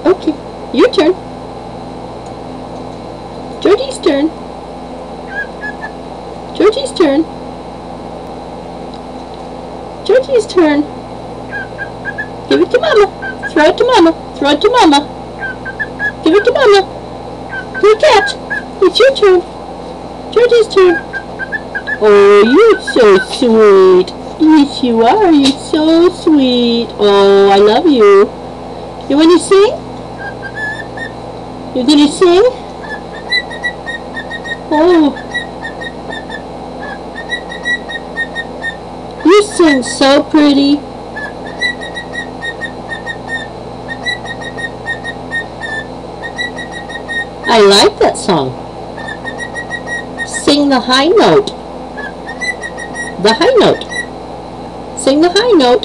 Okay, your turn. Georgie's turn. Georgie's turn. Georgie's turn. Give it to Mama. Throw it to Mama. Throw it to Mama. Give it to Mama. Good catch. It's your turn. Georgie's turn. Oh, you're so sweet. Yes, you are. You're so sweet. Oh, I love you. You want to sing? You're going to sing? Oh. You sing so pretty. I like that song. Sing the high note. The high note. Sing the high note.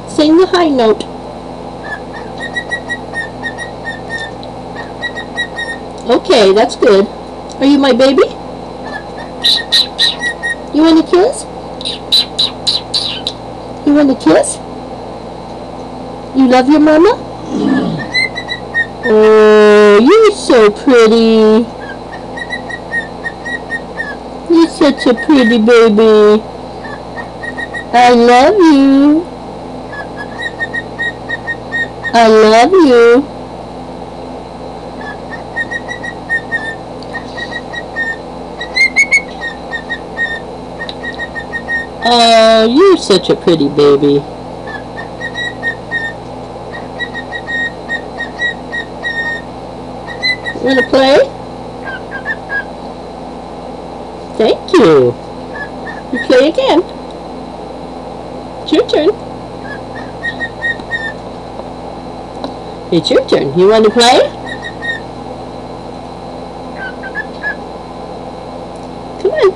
Sing the high note. Okay, that's good. Are you my baby? You want a kiss? You want a kiss? You love your mama? Oh, you're so pretty. You're such a pretty baby. I love you. I love you. Oh, you're such a pretty baby. You want to play? Thank you. You play again. It's your turn. It's your turn. You want to play? Come on.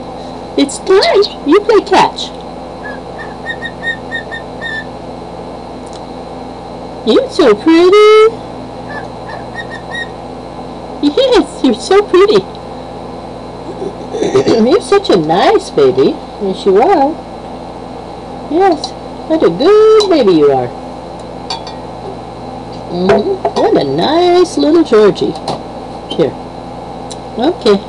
It's time. You play catch. You're so pretty. Yes, you're so pretty. You're such a nice baby. Yes, you are. Yes, what a good baby you are. What a nice little Georgie. Here. Okay.